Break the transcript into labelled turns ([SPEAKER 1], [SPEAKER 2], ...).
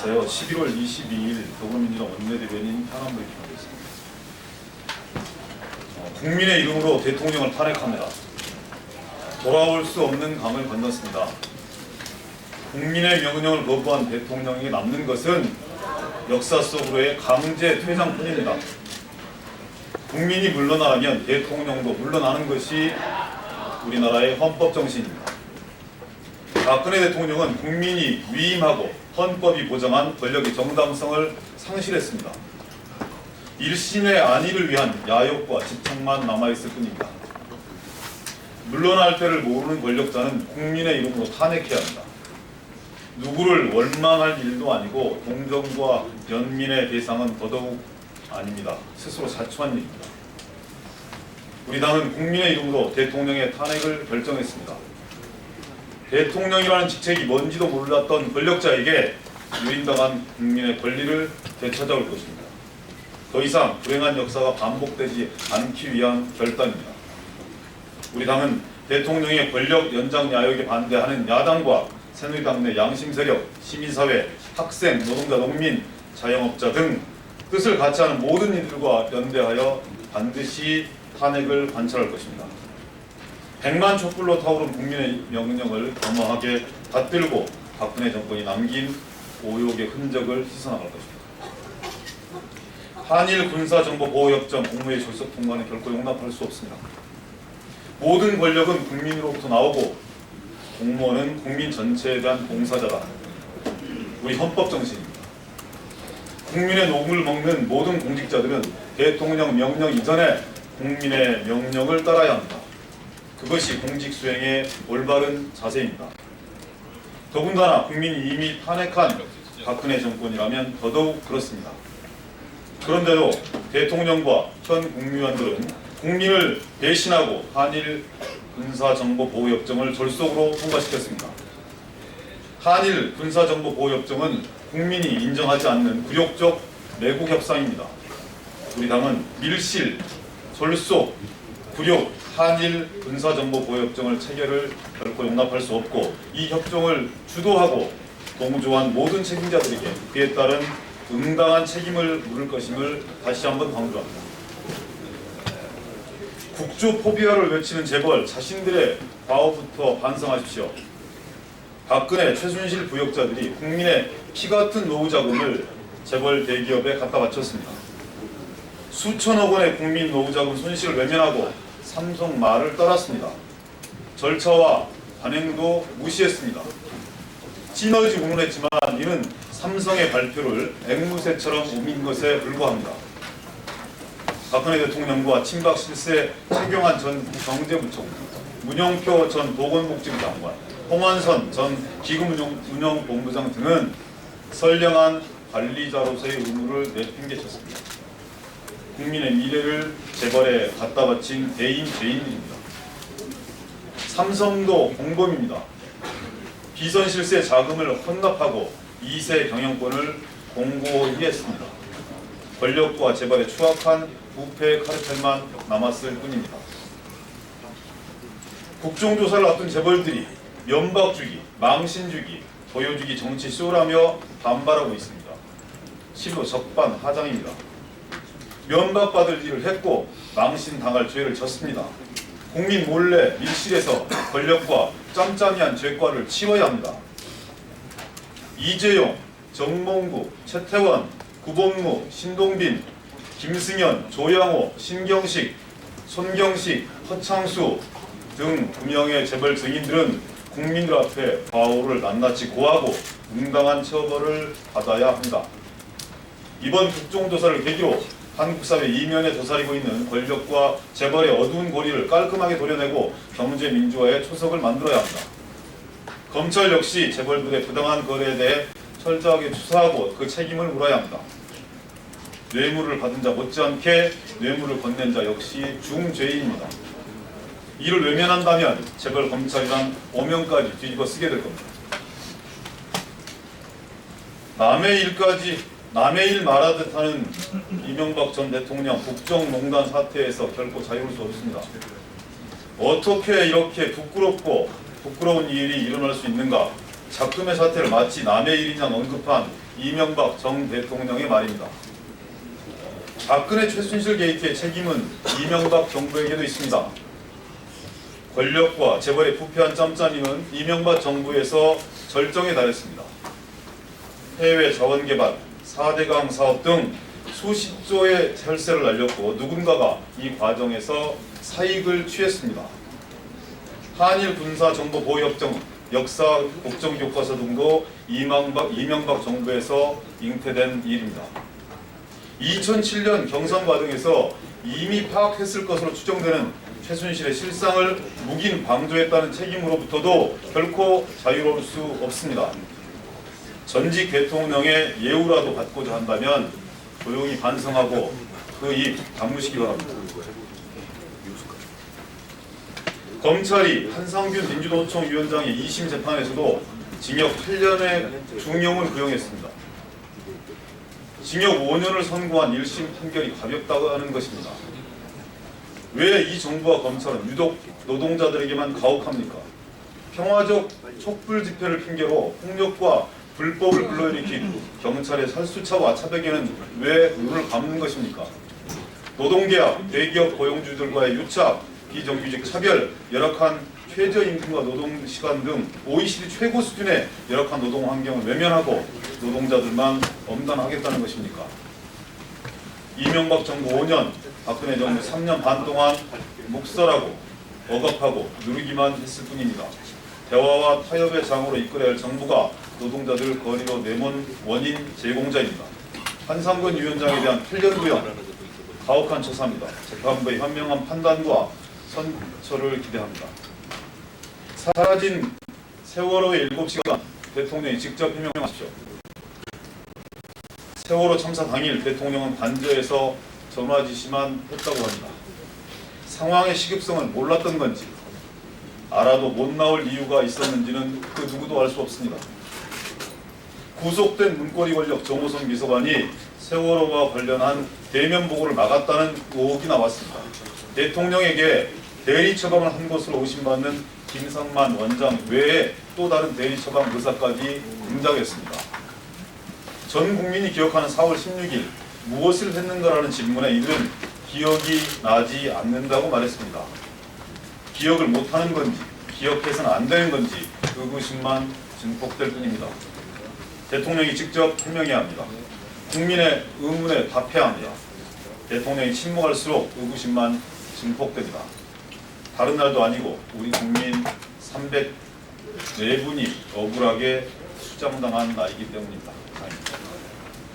[SPEAKER 1] 안녕하세요. 11월 22일 더불어민주당 원내대변인 현안부 입장하겠습니다. 국민의 이름으로 대통령을 탄핵합니다. 돌아올 수 없는 감을 건넜습니다. 국민의 명령을 거부한 대통령에게 남는 것은 역사 속으로의 강제 퇴장뿐입니다. 국민이 물러나면 대통령도 물러나는 것이 우리나라의 헌법 정신입니다. 박근혜 대통령은 국민이 위임하고 헌법이 보장한 권력의 정당성을 상실했습니다. 일신의 안위를 위한 야욕과 집착만 남아있을 뿐입니다. 물러날 때를 모르는 권력자는 국민의 이름으로 탄핵해야 합니다. 누구를 원망할 일도 아니고 동정과 연민의 대상은 더더욱 아닙니다. 스스로 자초한 일입니다. 우리 당은 국민의 이름으로 대통령의 탄핵을 결정했습니다. 대통령이라는 직책이 뭔지도 몰랐던 권력자에게 유린당한 국민의 권리를 되찾아올 것입니다. 더 이상 불행한 역사가 반복되지 않기 위한 결단입니다. 우리 당은 대통령의 권력 연장 야욕에 반대하는 야당과 새누리당 내 양심세력, 시민사회, 학생, 노동자, 농민, 자영업자 등 뜻을 같이 하는 모든 이들과 연대하여 반드시 탄핵을 관철할 것입니다. 100만 촛불로 타오른 국민의 명령을 겸허하게 받들고 박근혜 정권이 남긴 오욕의 흔적을 씻어나갈 것입니다. 한일 군사정보보호협정 국무회의 졸속 통과는 결코 용납할 수 없습니다. 모든 권력은 국민으로부터 나오고 공무원은 국민 전체에 대한 봉사자다. 우리 헌법 정신입니다. 국민의 녹을 먹는 모든 공직자들은 대통령 명령 이전에 국민의 명령을 따라야 합니다. 그것이 공직 수행의 올바른 자세입니다. 더군다나 국민이 이미 탄핵한 박근혜 정권이라면 더더욱 그렇습니다. 그런데도 대통령과 현 국무위원들은 국민을 배신하고 한일 군사정보보호협정을 졸속으로 통과시켰습니다. 한일 군사정보보호협정은 국민이 인정하지 않는 굴욕적 매국협상입니다. 우리 당은 밀실, 졸속, 굴욕, 한일 군사정보보호협정을 체결을 결코 용납할 수 없고 이 협정을 주도하고 동조한 모든 책임자들에게 그에 따른 응당한 책임을 물을 것임을 다시 한번 강조합니다. 국조 포비아를 외치는 재벌 자신들의 과오부터 반성하십시오. 박근혜, 최순실 부역자들이 국민의 피같은 노후 자금을 재벌 대기업에 갖다 바쳤습니다. 수천억 원의 국민 노후 자금 손실을 외면하고 삼성 말을 따랐습니다. 절차와 관행도 무시했습니다. 시너지 운운했지만 이는 삼성의 발표를 앵무새처럼 우긴 것에 불과합니다. 박근혜 대통령과 친박 실세 최경환 전 경제부총리, 문영표 전 보건복지부 장관, 홍완선 전 기금운용본부장 등은 선량한 관리자로서의 의무를 내팽개쳤습니다. 국민의 미래를 재벌에 갖다 바친 대인 죄인들입니다. 삼성도 공범입니다. 비선 실세 자금을 헌납하고 2세 경영권을 공고히 했습니다. 권력과 재벌의 추악한 부패 카르텔만 남았을 뿐입니다. 국정조사를 앞둔 재벌들이 면박주기, 망신주기, 보여주기 정치 쇼라며 반발하고 있습니다. 실로 적반하장입니다. 면박받을 일을 했고 망신당할 죄를 졌습니다. 국민 몰래 밀실에서 권력과 짬짬이한 죄과를 치워야 합니다. 이재용, 정몽구, 최태원, 구본무, 신동빈, 김승현, 조양호, 신경식, 손경식, 허창수 등 9명의 재벌 증인들은 국민들 앞에 과오를 낱낱이 고하고 응당한 처벌을 받아야 합니다. 이번 국정조사를 계기로 한국 사회 이면에 도사리고 있는 권력과 재벌의 어두운 고리를 깔끔하게 도려내고 경제 민주화의 초석을 만들어야 합니다. 검찰 역시 재벌들의 부당한 거래에 대해 철저하게 수사하고 그 책임을 물어야 합니다. 뇌물을 받은 자 못지않게 뇌물을 건넨 자 역시 중죄인입니다. 이를 외면한다면 재벌 검찰이란 오명까지 뒤집어 쓰게 될 겁니다. 남의 일 말하듯 하는 이명박 전 대통령 국정농단 사태에서 결코 자유로울 수 없습니다. 어떻게 이렇게 부끄러운 일이 일어날 수 있는가? 작금의 사태를 마치 남의 일이냐 언급한 이명박 정 대통령의 말입니다. 박근혜 최순실 게이트의 책임은 이명박 정부에게도 있습니다. 권력과 재벌의 부패한 짬짬이는 이명박 정부에서 절정에 달했습니다. 해외 자원개발, 4대강 사업 등 수십조의 혈세를 날렸고 누군가가 이 과정에서 사익을 취했습니다. 한일 군사정보보호협정, 역사 국정교과서 등도 이명박 정부에서 잉태된 일입니다. 2007년 경선 과정에서 이미 파악했을 것으로 추정되는 최순실의 실상을 묵인 방조했다는 책임으로부터도 결코 자유로울 수 없습니다. 전직 대통령의 예우라도 받고자 한다면 조용히 반성하고 그 입 다무시기 바랍니다. 검찰이 한상균 민주노총 위원장의 2심 재판에서도 징역 8년의 중형을 구형했습니다. 징역 5년을 선고한 1심 판결이 가볍다고 하는 것입니다. 왜 이 정부와 검찰은 유독 노동자들에게만 가혹합니까? 평화적 촛불 집회를 핑계로 폭력과 불법을 불러일으킨 경찰의 살수차와 차벽에는 왜 눈을 감는 것입니까? 노동계약, 대기업 고용주들과의 유착, 비정규직 차별, 열악한 최저임금과 노동시간 등 OECD 최고 수준의 열악한 노동 환경을 외면하고 노동자들만 엄단하겠다는 것입니까? 이명박 정부 5년, 박근혜 정부 3년 반 동안 묵살하고 억압하고 누르기만 했을 뿐입니다. 대화와 타협의 장으로 이끌어야 할 정부가 노동자들 거리로 내몬 원인 제공자입니다. 한상근 위원장에 대한 8년 구형, 가혹한 처사입니다. 재판부의 현명한 판단과 선처를 기대합니다. 사라진 세월호의 7시간 대통령이 직접 해명하십시오. 세월호 참사 당일 대통령은 관저에서 전화 지시만 했다고 합니다. 상황의 시급성을 몰랐던 건지 알아도 못 나올 이유가 있었는지는 그 누구도 알 수 없습니다. 구속된 문고리 권력 정호성 비서관이 세월호와 관련한 대면 보고를 막았다는 의혹이 나왔습니다. 대통령에게 대리 처방을 한 것으로 의심받는 김성만 원장 외에 또 다른 대리 처방 의사까지 등장했습니다. 전 국민이 기억하는 4월 16일 무엇을 했는가라는 질문에 이들은 기억이 나지 않는다고 말했습니다. 기억을 못하는 건지 기억해서는 안 되는 건지 의구심만 증폭될 뿐입니다. 대통령이 직접 해명해야 합니다. 국민의 의문에 답해야 합니다. 대통령이 침묵할수록 의구심만 증폭됩니다. 다른 날도 아니고 우리 국민 304분이 억울하게 수장당한 날이기 때문입니다.